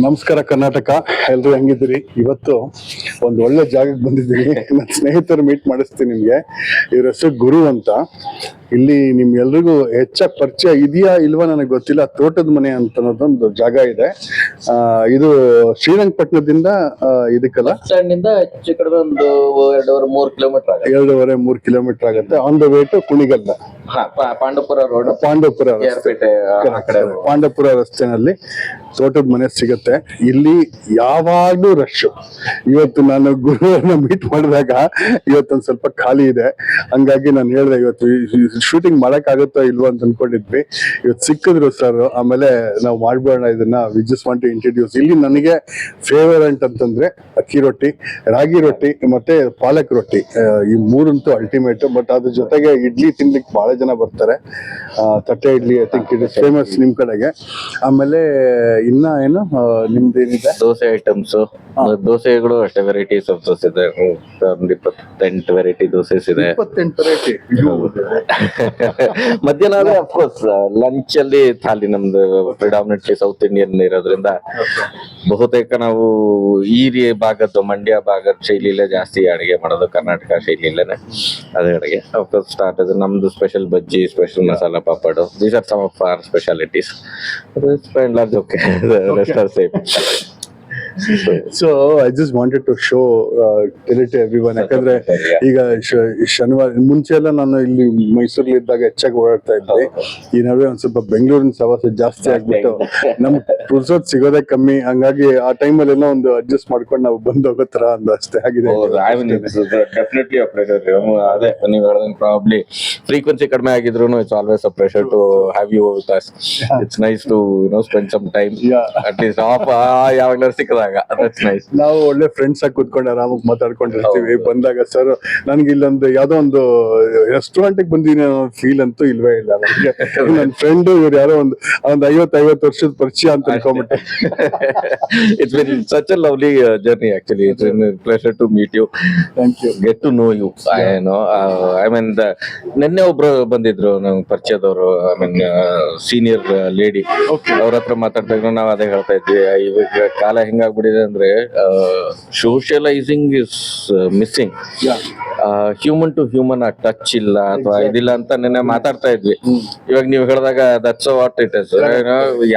ನಮಸ್ಕಾರ ಕರ್ನಾಟಕ, ಎಲ್ರು ಹೆಂಗಿದ್ದೀರಿ? ಇವತ್ತು ಒಂದು ಒಳ್ಳೆ ಜಾಗಕ್ಕೆ ಬಂದಿದ್ದೀನಿ. ನನ್ನ ಸ್ನೇಹಿತರು ಮೀಟ್ ಮಾಡಿಸ್ತೀನಿ ನಿಮ್ಗೆ. ಇವ್ರ ಹೆಸರು ಗುರು ಅಂತ. ಇಲ್ಲಿ ನಿಮ್ಗೆಲ್ರಿಗೂ ಹೆಚ್ಚಾಗಿ ಪರಿಚಯ ಇದೆಯಾ ಇಲ್ವಾ ನನಗೆ ಗೊತ್ತಿಲ್ಲ. ತೋಟದ ಮನೆ ಅಂತ ಅನ್ನೋದೊಂದು ಜಾಗ ಇದೆ. ಇದು ಶ್ರೀರಂಗಪಟ್ಟಣದಿಂದ ಇದಕ್ಕಲ್ಲ, ಹೆಚ್ಚು ಕಡಿಮೆ ಒಂದು 2.5-3 ಕಿಲೋಮೀಟರ್ ಆಗುತ್ತೆ. 2.5-3 ಕಿಲೋಮೀಟರ್ ಆಗುತ್ತೆ. On the way to Kunigal, Pandavapura road, Pandavapura Pandavapura ರಸ್ತೆನಲ್ಲಿ ತೋಟದ ಮನೆ ಸಿಗುತ್ತೆ. ಇಲ್ಲಿ ಯಾವಾಗ್ಲೂ ರಶ್. ಇವತ್ತು ನಾನು ಗುರುವನ್ನ ಮೀಟ್ ಮಾಡಿದಾಗ ಇವತ್ತೊಂದ್ ಸ್ವಲ್ಪ ಖಾಲಿ ಇದೆ. ಹಂಗಾಗಿ ನಾನು ಹೇಳಿದೆ ಇವತ್ತು ಶೂಟಿಂಗ್ ಮಾಡಕ್ ಆಗುತ್ತೋ ಇಲ್ವೋ ಅಂತ ಅನ್ಕೊಂಡಿದ್ವಿ. ಇವತ್ತು ಸಿಕ್ಕಿದ್ರು ಸರ್. ಆಮೇಲೆ ನಾವು ಮಾಡ್ಬೋಣ ಇದನ್ನ. We just want to introduce. ಇಲ್ಲಿ ನನಗೆ ಫೇವರೆಟ್ ಅಂತಂದ್ರೆ ಅಕ್ಕಿ ರೊಟ್ಟಿ, ರಾಗಿ ರೊಟ್ಟಿ ಮತ್ತೆ ಪಾಲಕ್ ರೊಟ್ಟಿ, ಈ ಮೂರಂತೂ ಅಲ್ಟಿಮೇಟ್. ಬಟ್ ಅದ್ರ ಜೊತೆಗೆ ಇಡ್ಲಿ ತಿನ್ಲಿಕ್ಕೆ ಬಹಳ ಜನ ಬರ್ತಾರೆ. ತಟ್ಟೆ idli I think it is famous ನಿಮ್ ಕಡೆಗೆ. ಆಮೇಲೆ ಇನ್ನ ಏನು ನಿಮ್ದೇನಿದೆ? ದೋಸೆ ಐಟಮ್ಸ್, ದೋಸೆಗಳು ಅಷ್ಟೇ ವೆರೈಟೀಸ್ ಆಫ್ ದೋಸೆ ಇದೆ. 28 ವೆರೈಟಿ ದೋಸೆಸ್ ಇದೆ. 28 ವೆರೈಟಿ. ಮಧ್ಯಾಹ್ನ ಆದ್ರೆ ಅಫ್ಕೋರ್ಸ್ ಲಂಚ್ ಅಲ್ಲಿ ಥಾಲಿ ನಮ್ದು ಪ್ರಿಡಾಮಿನೆಂಟ್ಲಿ ಸೌತ್ ಇಂಡಿಯನ್ ಇರೋದ್ರಿಂದ ಬಹುತೇಕ ನಾವು ಈ ಭಾಗದ್ದು ಮಂಡ್ಯ ಭಾಗದ ಶೈಲಿಲೇ ಜಾಸ್ತಿ ಅಡಿಗೆ ಮಾಡೋದು. ಕರ್ನಾಟಕ ಶೈಲಿಲೇನೆ ಅದೇ ಅಡಿಗೆ. ಅಫ್ಕೋರ್ಸ್ ಸ್ಟಾರ್ಟ್ ಅದು ನಮ್ದು special bajji, special masala papad. These are some of our specialities. large okay. The rest are same. So I just wanted to show tell it to everyone. ಯಾಕಂದ್ರೆ ಈಗ ಶನಿವಾರ ಮುಂಚೆ ಎಲ್ಲ ನಾನು ಇಲ್ಲಿ ಮೈಸೂರಲ್ಲಿ ಇದ್ದಾಗ ಹೆಚ್ಚಾಗಿ ಓಡಾಡ್ತಾ ಇದ್ದೆ. ಈ ನಡುವೆ ಒಂದ್ ಸ್ವಲ್ಪ ಬೆಂಗಳೂರಿನ ಸವಾಸ ಜಾಸ್ತಿ ಆಗ್ಬಿಟ್ಟು ನಮ್ ಪುರ್ಸೋದ್ ಸಿಗೋದೇ ಕಮ್ಮಿ. ಹಂಗಾಗಿ ಆ ಟೈಮಲ್ಲಿ ಎಲ್ಲ ಒಂದು ಅಡ್ಜಸ್ಟ್ ಮಾಡ್ಕೊಂಡು ನಾವು ಬಂದ್ ಹೋಗೋ ತರ ಒಂದು ಅಷ್ಟೇ ಆಗಿದೆ. Definitely a pressure. ಅದೇ ನೀವು ಹೇಳಿದಂಗೆ ಪ್ರಾಬ್ಲಿ ಫ್ರೀಕ್ವೆನ್ಸಿ ಕಡಿಮೆ ಆಗಿದ್ರು it's always a pressure to have you with us. It's nice to spend some time at least of ಯಾವಾಗ್ಲಾರು ಸಿಕ್ಕದಾಗ. ನಾವು ಒಳ್ಳೆ ಫ್ರೆಂಡ್ಸ್ ಆಗಿ ಕೂತ್ಕೊಂಡು ಆರಾಮಾಗಿ ಮಾತಾಡ್ಕೊಂಡಿರ್ತೀವಿ. ಬಂದಾಗ ಸರ್ ನನ್ಗೆ ಇಲ್ಲೊಂದು ಯಾವ್ದೋ ಒಂದು ರೆಸ್ಟೋರೆಂಟ್ ಬಂದಿನಿ ಅನ್ನೋ ಫೀಲ್ ಅಂತೂ ಇಲ್ವೇ ಇಲ್ಲ ನನಗೆ. ನನ್ನ ಫ್ರೆಂಡ್ ಇವ್ರು ಯಾರೋ ಒಂದು 50 ವರ್ಷದ ಪರಿಚಯ ಅಂತ ಅನ್ಕೊಂಬಿಟ್ಟೆ. It's been such a lovely journey actually. It's been a pleasure to meet you. Thank you. Get to know you. I mean ನೆನ್ನೆ ಒಬ್ರು ಬಂದಿದ್ರು ನಂಗೆ ಪರಿಚಯದವರು. I mean senior lady. ಅವ್ರ ಹತ್ರ ಮಾತಾಡ್ದಾಗ ನಾವು ಅದೇ ಹೇಳ್ತಾ ಇದ್ವಿ. ಇವಾಗ ಕಾಲ ಹೆಂಗಾಗ್ಬಿಟ್ಟಿದೆ ಅಂದ್ರೆ socializing is missing. Human to human ಆ ಟಚ್ ಇಲ್ಲ ಅಥವಾ ಇದಿಲ್ಲ ಅಂತ ನೆನ್ನೆ ಮಾತಾಡ್ತಾ ಇದ್ವಿ. ಇವಾಗ ನೀವು ಹೇಳಿದಾಗ ದಟ್ಸ್ ವಾಟ್ ಇಟ್ ಇಸ್.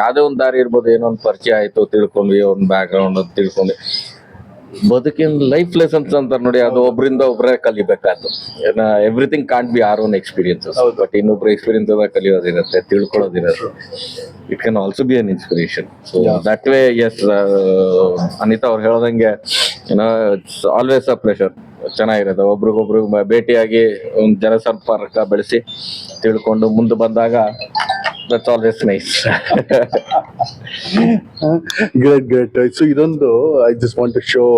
ಯಾವ್ದೇ ಒಂದ್ ದಾರಿ ಇರ್ಬೋದು, ಏನೋ ಒಂದು ಪರಿಚಯ ಆಯ್ತು, ತಿಳ್ಕೊಂಡ್ವಿ, ಒಂದ್ ಬ್ಯಾಕ್ ಗ್ರೌಂಡ್ ಅಂತ ತಿಳ್ಕೊಂಡ್ವಿ. ಬದುಕಿನ ಲೈಫ್ ಲೆಸನ್ಸ್ ಅಂತ ನೋಡಿ, ಅದು ಒಬ್ರಿಂದ ಒಬ್ಬರೇ ಕಲಿಬೇಕಾದ್ದು. Everything can't be our own experiences. But ಇನ್ನೊಬ್ರು ಎಕ್ಸ್ಪೀರಿಯನ್ಸ್ ಕಲಿಯೋದಿರುತ್ತೆ, ತಿಳ್ಕೊಳ್ಳೋದಿರುತ್ತೆ. It can also be an inspiration. So that way yes, Anita ಅವ್ರು ಹೇಳ್ದಂಗೆ ಇಟ್ಸ್ ಆಲ್ವೇಸ್ ಅ ಪ್ಲೆಷರ್. ಚೆನ್ನಾಗಿರುತ್ತೆ ಒಬ್ರಿಗೊಬ್ರಿಗೆ ಭೇಟಿಯಾಗಿ ಒಂದು ಜನಸಂಪರ್ಕ ಬೆಳೆಸಿ ತಿಳ್ಕೊಂಡು ಮುಂದೆ ಬಂದಾಗ. That's always nice. Great. So ಇದೊಂದು I just want to show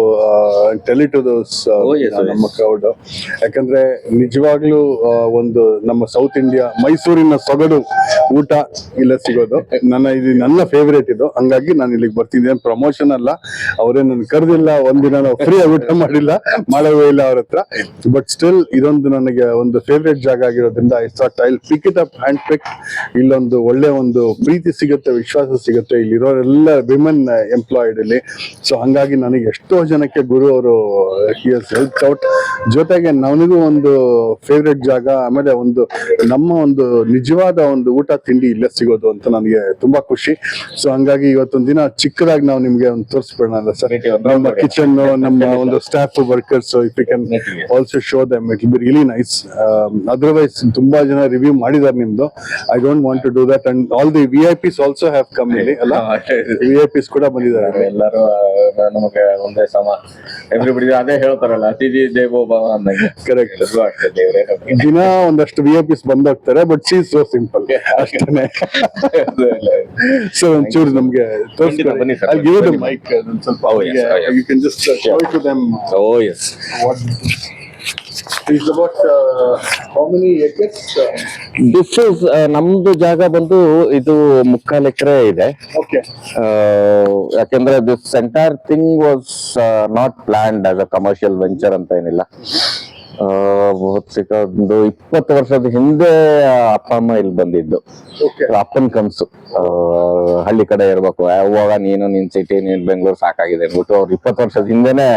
tell it to those ನಮ್ಮ crowd. ಯಾಕಂದ್ರೆ ನಿಜವಾಗ್ಲೂ ಒಂದು ನಮ್ಮ ಸೌತ್ ಇಂಡಿಯಾ ಮೈಸೂರಿನ ಸೊಗಡು ಊಟ ಇಲ್ಲ ಸಿಗೋದು. ನನ್ನ ಫೇವರೇಟ್ ಇದು. ಹಂಗಾಗಿ ನಾನು ಇಲ್ಲಿಗೆ ಬರ್ತಿದ್ದೆ. ಪ್ರಮೋಷನ್ ಅಲ್ಲ, ಅವರೇ ನನ್ ಕರೆದಿಲ್ಲ. ಒಂದಿನ ನಾವು ಫ್ರೀ ಆಗಿ ಊಟ ಮಾಡೋವೇ ಇಲ್ಲ ಅವ್ರ ಹತ್ರ. ಬಟ್ ಸ್ಟಿಲ್ ಇದೊಂದು ನನಗೆ ಒಂದು ಫೇವರೇಟ್ ಜಾಗ ಆಗಿರೋದ್ರಿಂದ I thought I will pick it up, hand pick. ಇಲ್ಲೊಂದು ಒಳ್ಳೆ ಒಂದು ಪ್ರೀತಿ ಸಿಗುತ್ತೆ, ವಿಶ್ವಾಸ ಸಿಗುತ್ತೆ. ಇಲ್ಲಿರೋರೆಲ್ಲ ವಿಮೆನ್ ಎಂಪ್ಲಾಯ್ಡ್ ಇಲ್ಲಿ. ಸೊ ಹಂಗಾಗಿ ನನಗೆ ಎಷ್ಟೋ ಜನಕ್ಕೆ ಗುರು ಅವರು ಹೆಲ್ಪ್ ಔಟ್. ಜೊತೆಗೆ ನನಗೂ ಒಂದು ಫೇವ್ರೆಟ್ ಜಾಗ, ಆಮೇಲೆ ಒಂದು ನಮ್ಮ ಒಂದು ನಿಜವಾದ ಒಂದು ಊಟ ತಿಂಡಿ ಇಲ್ಲೇ ಸಿಗೋದು ಅಂತ ನನಗೆ ತುಂಬಾ ಖುಷಿ. ಸೊ ಹಂಗಾಗಿ ಇವತ್ತೊಂದು ದಿನ ಚಿಕ್ಕದಾಗಿ ನಾವು ನಿಮ್ಗೆ ಒಂದು ತೋರಿಸ್ಬಿಡೋಣ ಸರ್. ನಮ್ಮ ಕಿಚನ್, ನಮ್ಮ ಒಂದು staff workers, if you can also show them, it will be really nice. Otherwise ತುಂಬಾ ಜನ ರಿವ್ಯೂ ಮಾಡಿದ್ದಾರೆ ನಿಮ್ದು. I don't want to do that. And all the VIPs also have come ಇಲ್ಲಿ ಅಲ್ಲ. VIPs ಕೂಡ ಬಂದಿದ್ದಾರೆ. ಎಲ್ಲರೂ ನಮಗೆ ಒಂದೇ ಸಮ. ಎವ್ರಿಬಡಿ ಅದೇ ಹೇಳ್ತಾರಲ್ಲ, ಅತಿಥಿ ದೇವೋ ಭವ ಅಂದಂಗೆ. ಕರೆಕ್ಟ್. ದಿನ ಒಂದಷ್ಟು VIPs ಬಂದೋಗ್ತಾರೆ. But she is so simple ಅಷ್ಟೇ. ಸೊ ಒಂಚೂರು ನಮ್ಗೆ ತೋರಿಸ್ಕೊಳ್ಳಿ. I'll give you the mic. ಸ್ವಲ್ಪ you can just show it to them. Oh yes. What it's about how many acres? This is ನಮ್ದು ಜಾಗ ಬಂದು ಇದು 3/4 ಎಕರೆ ಇದೆ. Okay. ಯಾಕಂದ್ರೆ this entire thing was not planned as a commercial venture ಅಂತ ಏನಿಲ್ಲ. ಬಹುತೇಕ ಒಂದು 20 ವರ್ಷದ ಹಿಂದೆ ಅಪ್ಪ ಅಮ್ಮ ಇಲ್ಲಿ ಬಂದಿದ್ದು. ಅಪ್ಪನ ಕನ್ಸು ಹಳ್ಳಿ ಕಡೆ ಇರ್ಬೇಕು, ಯಾವಾಗ ನೀನ್ ಸಿಟಿ ನೀನ್ ಬೆಂಗಳೂರು ಸಾಕಾಗಿದೆ ಅಂದ್ಬಿಟ್ಟು ಅವ್ರು 20 ವರ್ಷದ ಹಿಂದೆನೆ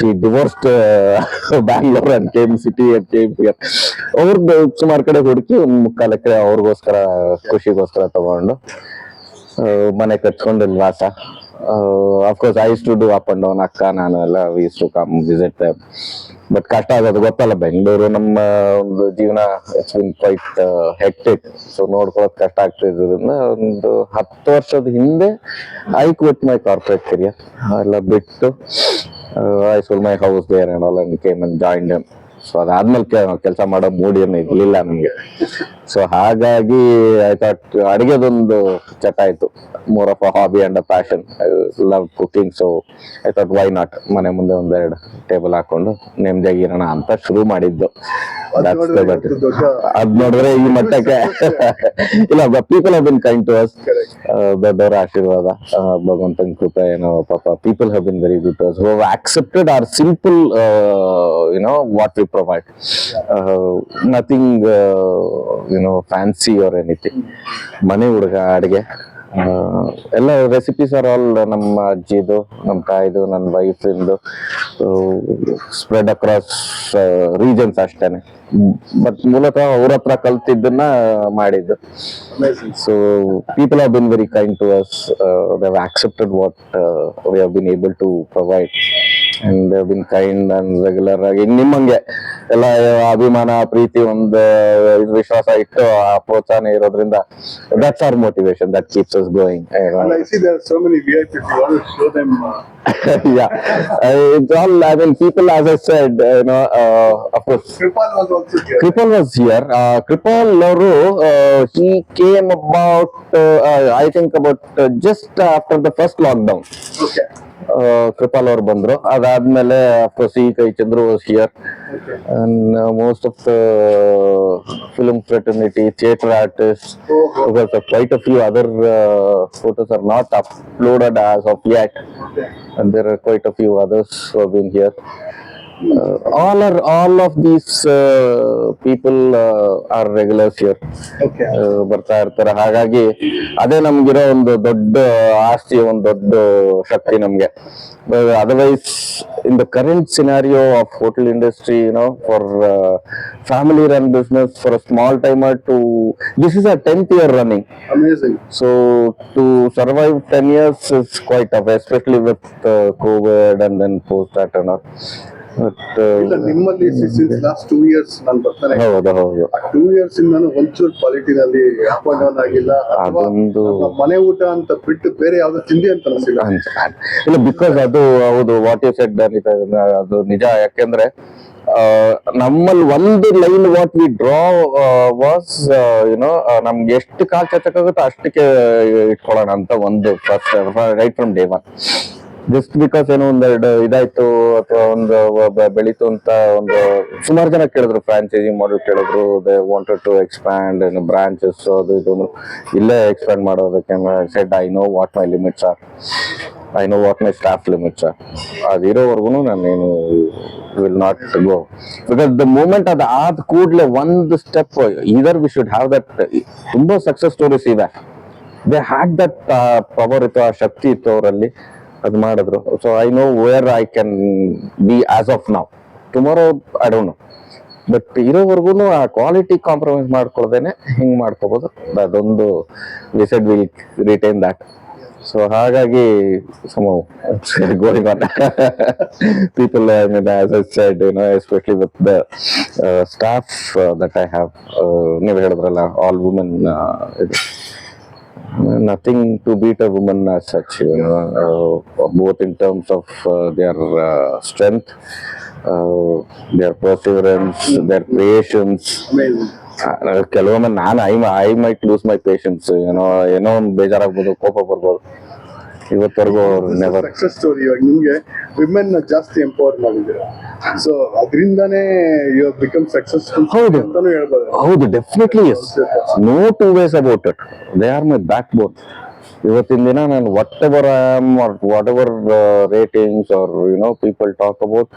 ಈ divorced Bangalore and came city and came ಅವ್ರದ್ದು ಸುಮಾರು ಕಡೆ ಹುಡುಕಿ ಒಂದು 3 ಎಕರೆ ಅವ್ರಿಗೋಸ್ಕರ ಖುಷಿಗೋಸ್ಕರ ತಗೊಂಡು ಮನೆ ಕಟ್ಕೊಂಡು ಇಲ್ಲಿ ವಾಸ. Of course I to do up and down, ಅಕ್ಕ ನಾನು ಎಲ್ಲ use to come visit. But ಕಷ್ಟ ಆಗೋದು ಗೊತ್ತಲ್ಲ, ಬೆಂಗಳೂರು ನಮ್ಮ ಒಂದು ಜೀವನ it's been quite hectic. So ನೋಡ್ಕೊಳ್ಳೋದು ಕಷ್ಟ ಆಗ್ತಿರೋದ್ರಿಂದ ಒಂದು 10 ವರ್ಷದ ಹಿಂದೆ I quit my corporate career ಎಲ್ಲ ಬಿಟ್ಟು I sold my house there and all and came and joined them. So ಅದಾದ್ಮೇಲೆ ಕೆಲಸ ಮಾಡೋ ಮೂಡ್ ಏನು ಇರ್ಲಿಲ್ಲ ನಮ್ಗೆ. ಸೊ ಹಾಗಾಗಿ ಐ ಥಾಟ್ ಅಡಿಗೆದೊಂದು ಚಟ ಆಯ್ತು, more of a hobby and a passion. I love cooking. So I thought why not ಮನೆ ಮುಂದೆ 1-2 ಟೇಬಲ್ ಹಾಕೊಂಡು ನೆಮ್ಮದಿಯಾಗಿ ಇರೋಣ ಅಂತ ಶುರು ಮಾಡಿದ್ದು. ಅದ್ ನೋಡಿದ್ರೆ ಈ ಮಟ್ಟಕ್ಕೆ ಇಲ್ಲ, people have been kind to us. ದೊಡ್ಡವರ ಆಶೀರ್ವಾದ, ಭಗವಂತನ ಕೃಪೆ ಏನೋ ಪಾಪ. People have been very good to us, who have accepted our simple what we provide. Nothing fancy or anything. ಮನೆ ಹುಡುಗ ಅಡಿಗೆ ಎಲ್ಲ ರೆಸಿಪೀಸ್ ಆರ್ ಆಲ್ ನಮ್ಮ ಅಜ್ಜಿದು, ನಮ್ಮ ತಾಯಿದು, ನನ್ನ ವೈಫ್ ಇಂದು, ಸ್ಪ್ರೆಡ್ ಅಕ್ರಾಸ್ ರೀಜನ್ಸ್ ಅಷ್ಟೇನೆ. ಬಟ್ ಮೂಲತಃ ಅವ್ರ ಹತ್ರ ಕಲ್ತಿದ್ದನ್ನ ಮಾಡಿದ್ದು. So people have been very kind to us. They have accepted what we have been able to provide. And they have been kind and regular ಆಗಿ ನಿಮ್ಮಂಗೆ ಎಲ್ಲ ಅಭಿಮಾನ, ಪ್ರೀತಿ, ಒಂದು ವಿಶ್ವಾಸ ಇಟ್ಟು ಆ ಪ್ರೋತ್ಸಾಹ ಇರೋದ್ರಿಂದ that's our motivation that keeps us going. And I see there are so many VIPs. You want to show them? Yeah, it's all, I mean, people, as I said, of course. Kripal was also here. Kripal was here. Kripal ಅವರು he came about I think about just after the first lockdown. Okay. Kripal ಅವ್ರು ಬಂದ್ರು. ಅದಾದ್ಮೇಲೆ of course ಈ ಕೈ Chandru was here and most of the film fraternity, theatre artist, quite a few other photos are not uploaded as of yet, and there are quite a few others who have been here. All of these people are regulars here. Okay. ಬರ್ತಾ ಇರ್ತಾರೆ. ಹಾಗಾಗಿ ಅದೇ ನಮ್ಗಿರೋ ಒಂದು ದೊಡ್ಡ ಆಸ್ತಿ, ಒಂದು ದೊಡ್ಡ ಶಕ್ತಿ ನಮ್ಗೆ. Otherwise, in the current scenario of hotel industry, for family run business, for a small timer this is a 10th year running. Amazing. So to survive 10 years is quite tough, especially with COVID and then post that and all. ಇಲ್ಲ, ನಿಮ್ಮಲ್ಲಿ since last 2 years ನಾನು ಬರ್ತಾನೆ. ಹೌದು 2 years ಇಂದ ಒಂಚೂರು ಕ್ವಾಲಿಟಿನಲ್ಲಿ up and down ಆಗಿಲ್ಲ. ಅದೊಂದು ಮನೆ ಊಟ ಅಂತ ಬಿಟ್ಟು ಬೇರೆ ಯಾವ್ದು ತಿಂಡಿ ಅಂತ ಅನಿಸಿಲ್ಲ. ಇಲ್ಲ, ಬಿಕಾಸ್ ಅದು ಹೌದು, ವಾಟ್ ಯು ಸೆಡ್ ಅದು ನಿಜ. ಯಾಕೆಂದ್ರೆ ನಮ್ಮಲ್ಲಿ ಒಂದು line what we draw was ನಮ್ಗೆ ಎಷ್ಟು ಕಾಲ್ ಚಚ್ಚಕ್ಕಾಗುತ್ತೋ ಅಷ್ಟಕ್ಕೆ ಇಟ್ಕೊಳ್ಳೋಣ ಅಂತ ಒಂದು first right from day one. Just because ಏನೋ ಒಂದೆರಡು ಇದಾಯ್ತು ಅಥವಾ ಒಂದು ಬೆಳೀತು ಅಂತ ಒಂದು ಸುಮಾರು ಜನ ಕೇಳಿದ್ರು, ಫ್ರಾಂಚೈಸಿ ಮಾಡೆಲ್ ಕೇಳಿದ್ರು. They wanted to expand branches, ಅದು ಇದು ಇಲ್ಲೇ ಎಕ್ಸ್ಪ್ಯಾಂಡ್ ಮಾಡೋದಕ್ಕೆ said I know what my limits are, I know what my staff limits are. ಅದಿರೋವರೆಗೂ ನಾನೇನು will not go. Because the moment ಅದು ಆದ ಕೂಡಲೇ ಒಂದು step either we should have that. ತುಂಬಾ ಸಕ್ಸಸ್ ಸ್ಟೋರೀಸ್ ಇದೆ, ದೇ ಹ್ಯಾಡ್ ದಟ್ ಪವರ್ ಇತ್ತು, ಆ ಶಕ್ತಿ ಇತ್ತು ಅವರಲ್ಲಿ, ಅದು ಮಾಡಿದ್ರು. So I know where I can be as of now. Tomorrow I don't know, but ಇರೋವರೆಗೂ ಆ ಕ್ವಾಲಿಟಿ ಕಾಂಪ್ರಮೈಸ್ ಮಾಡ್ಕೊಳ್ದೇನೆ ಹಿಂಗ್ ಮಾಡ್ಕೋಬಹುದು. ಅದೊಂದು we said will retain that. So ಹಾಗಾಗಿ going on. People, as I said, especially with the staff that I have, ನೀವು ಹೇಳಿದ್ರಲ್ಲ, all women. Nothing to beat a woman as such, both in terms of their strength, their perseverance, their patience. ಕೆಲವೊಮ್ಮೆ ನಾನು I might lose my patience. ಏನೋ ಒಂದು ಬೇಜಾರಾಗ್ಬೋದು, ಕೋಪ ಬರ್ಬೋದು. ಇವತ್ತವರೆಗೂ ನೆವರ್. Success story. ಇವಾಗ ನಿಮ್ಗೆ ವಿಮೆನ್ ಜಾಸ್ತಿ ಎಂಪವರ್ ಮಾಡಿದ್ದೀರಾ, ಸೊ ಅದರಿಂದಾನೇ ಯು ಹ್ಯಾವ್ ಬಿಕಮ್ ಸಕ್ಸಸ್ಫುಲ್ ಅಂತಾನೂ ಹೇಳ್ಬೋದು. ಹೌದು, definitely yes. No two ways about it. They are my backbone. ಇವತ್ತಿನ ದಿನ ನಾನು whatever I am are whatever ratings are people talk about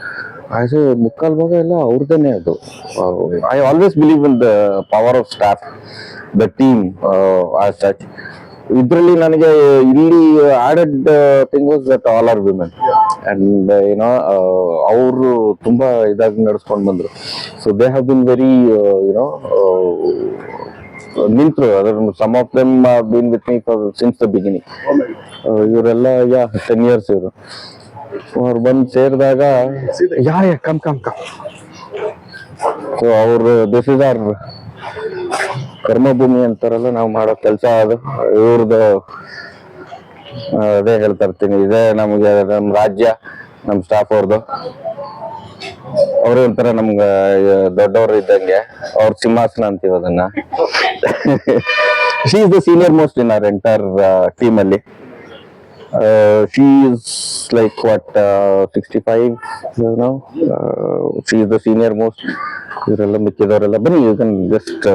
as a ಮುಕ್ಕಾಲ್ ಭಾಗ ಎಲ್ಲ ಅವ್ರದ್ದೇನೆ ಅದು. I always believe in the power of staff, the team as such. ಇದರಲ್ಲಿ ನನಗೆ ಇಲ್ಲಿ added thing was that all are women and ಅವರು ತುಂಬಾ ಇದಾಗಿ ನಡ್ಸ್ಕೊಂಡ್ ಬಂದ್ರು. So they have been very ನಿಂತ್ರು. ಅದ್ರ some of them been with me for since the beginning. ಇವರೆಲ್ಲ 10 years ಇವರು. ಅವ್ರು ಬಂದು ಸೇರಿದಾಗ ಕಮ್ ಸೊ ಅವ್ರು ದಿಸ್ ಇಸ್ ಆರ್ ಕರ್ಮಭೂಮಿ ಅಂತಾರಲ್ಲ, ನಾವು ಮಾಡೋ ಕೆಲಸ ಅದು. ಇವ್ರದ್ದು ಅದೇ ಹೇಳ್ತಾ ಇರ್ತೀನಿ, ಇದೇ ನಮ್ಗೆ ನಮ್ ರಾಜ್ಯ, ನಮ್ ಸ್ಟಾಫ್ ಅವ್ರದ್ದು. ಅವ್ರು ಒಂಥರ ನಮ್ಗ ದೊಡ್ಡವ್ರು ಇದ್ದಂಗೆ. ಅವ್ರ ಸಿಂಹಾಸನ ಅಂತೀವಿ ಅದನ್ನ. She is the senior most in our entire team ಅಲ್ಲಿ. She is like what 65, she is the senior most. ಇವರೆಲ್ಲ ಮಿಕ್ಕಿದವರೆಲ್ಲ ಬನ್ನಿ, you can just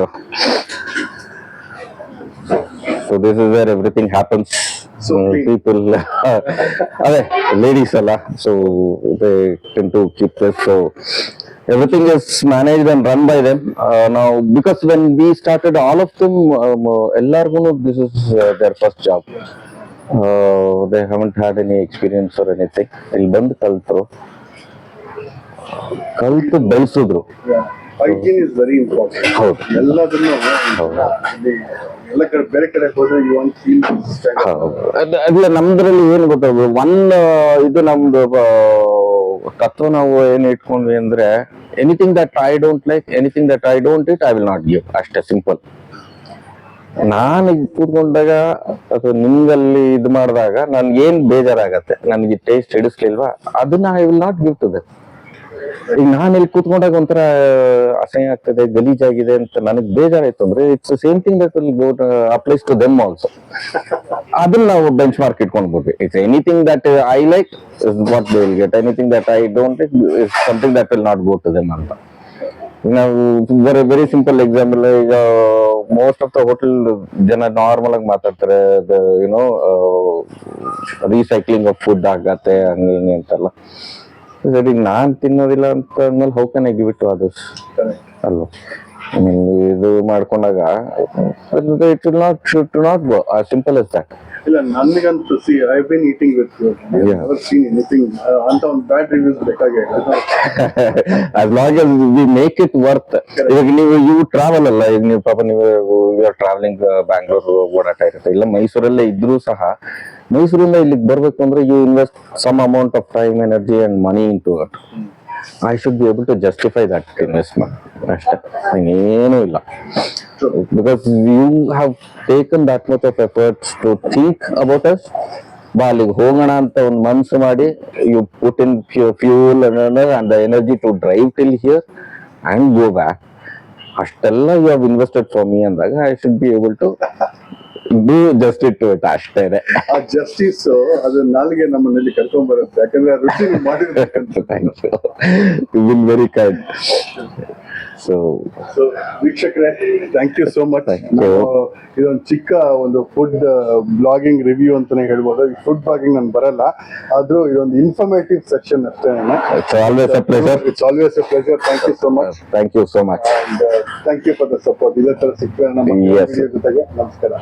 so this is where everything happens. So people ಅದೇ ladies ಅಲ್ಲ, so they tend to keep this. So everything is managed and run by them. Now because when we started, all of them ellargu this is their first job. They haven't had any experience or anything. ಇಲ್ಲಿ ಬಂದು ಕಲ್ತು ಬೆಳೆಸಿದ್ರು. hygiene is very important. ಹೌದು. ಎಲ್ಲದನ್ನು ಎಲ್ಲ ಕಡೆ ಬೇರೆ ಕಡೆ ಹೋದ್ರೆ you want feel ಅಲ್ಲ, ನಮ್ದ್ರಲ್ಲಿ ಏನು ಗೊತ್ತಾಗ ಇದು ನಮ್ದು ತತ್ವ ನಾವು ಏನ್ ಇಟ್ಕೊಂಡ್ವಿ ಅಂದ್ರೆ, anything that I don't like, anything that I don't it, I will not give. ಅಷ್ಟೇ ಸಿಂಪಲ್. ನಾನು ಕೂತ್ಕೊಂಡಾಗ ಅಥವಾ ನಿಮ್ಗಲ್ಲಿ ಇದು ಮಾಡಿದಾಗ ನನ್ಗೆ ಏನ್ ಬೇಜಾರಾಗತ್ತೆ, ನನ್ಗೆ ಟೇಸ್ಟ್ ಹಿಡಿಸ್ಲಿಲ್ವಾ, ಅದನ್ನ I will not give to them. ಈಗ ನಾನು ಇಲ್ಲಿ ಕೂತ್ಕೊಂಡಾಗ ಒಂಥರ ಅಸಹ್ಯ ಆಗ್ತದೆ, ಗಲೀಜಾಗಿದೆ ಅಂತ ನನಗೆ ಬೇಜಾರಾಯ್ತು ಅಂದ್ರೆ, it's same thing that will go applies to them also. ಅದನ್ನ ನಾವು ಬೆಂಚ್ ಮಾರ್ಕ್ ಇಟ್ಕೊಂಡ್ಬಿಡ್ವಿ. It's anything that I like is what they will get, anything that I don't like is something that will not go to them ಅಂತ. ನಾವು very simple example, ಈಗ most of the hotel ಜನ normal ಆಗಿ ಮಾತಾಡ್ತಾರೆ, recycling of food ಆಗತ್ತೆ ಹಂಗೆ ಹಿಂಗೆ ಅಂತೆಲ್ಲ. ಸರಿ, ನಾನ್ ತಿನ್ನೋದಿಲ್ಲ ಅಂತ ಅಂದ್ಮೇಲೆ how can I give it to others ಅಲ್ವಾ? ಇದು ಮಾಡ್ಕೊಂಡಾಗ it will not should not go as simple as that. ಇಲ್ಲ, ನನಗಂತೂ I been eating with you, never seen anything ಅಂತ ಒಂದು ಬ್ಯಾಡ್ ರಿವ್ಯೂಸ್ ಬೇಕಾಗಿಲ್ಲ. as long as we make it worth. ಇವಾಗ ನೀವು ಟ್ರಾವೆಲ್ ಅಲ್ಲ, ಈಗ ನೀವು ಪಾಪ ನೀವು ಟ್ರಾವೆಲಿಂಗ್ ಬ್ಯಾಂಗ್ಳೂರು ಓಡಾಟ ಇರುತ್ತೆ, ಇಲ್ಲ ಮೈಸೂರಲ್ಲೇ ಇದ್ರೂ ಸಹ, ಮೈಸೂರಿಂದ ಇಲ್ಲಿಗೆ ಬರ್ಬೇಕು ಅಂದ್ರೆ you invest some amount of time, energy and money into it. I should be able to justify that investment. ಅಷ್ಟೇ, ಇನ್ನೇನೂ ಇಲ್ಲ. Because you have taken that much of efforts to think about us. ಅಲ್ಲಿಗೆ ಹೋಗೋಣ ಅಂತ ಒಂದು ಮನ್ಸು ಮಾಡಿ, you put in fuel and the energy to drive till here and go back. ಅಷ್ಟೆಲ್ಲ you have invested for me ಅಂದಾಗ I should be able to do justice to it. ಅಷ್ಟೇನೆ. ಆ ಜಸ್ಟಿಸ್ ಅದು ನಾಲ್ಗೆ ನಮ್ಮನ್ನಲ್ಲಿ ಕರ್ಕೊಂಡ್ ಬರುತ್ತೆ, ಯಾಕಂದ್ರೆ ಆ ರುಚಿ ಮಾಡಿರ್ಬೇಕಂತ. Thank you, you will very kind. So ವೀಕ್ಷಕರೇ, ಥ್ಯಾಂಕ್ ಯು ಸೋ ಮಚ್. ಇದೊಂದು ಚಿಕ್ಕ ಒಂದು ಫುಡ್ ಬ್ಲಾಗಿಂಗ್ ರಿವ್ಯೂ ಅಂತಾನೆ ಹೇಳ್ಬೋದು. ಈ ಫುಡ್ ಬ್ಲಾಗಿಂಗ್ ನಾನು ಬರಲ್ಲ, ಆದ್ರೂ ಇದೊಂದು ಇನ್ಫಾರ್ಮೇಟಿವ್ ಸೆಕ್ಷನ್ ಅಷ್ಟೇ. It's always a pleasure. It's always a pleasure. Thank you so much. Thank you so much. Thank you for the support. ಇದೇ ತರ ಸಿಗ್ತಾರೆ ನಮ್ಮ ವಿಡಿಯೋ ಜೊತೆಗೆ. ನಮಸ್ಕಾರ.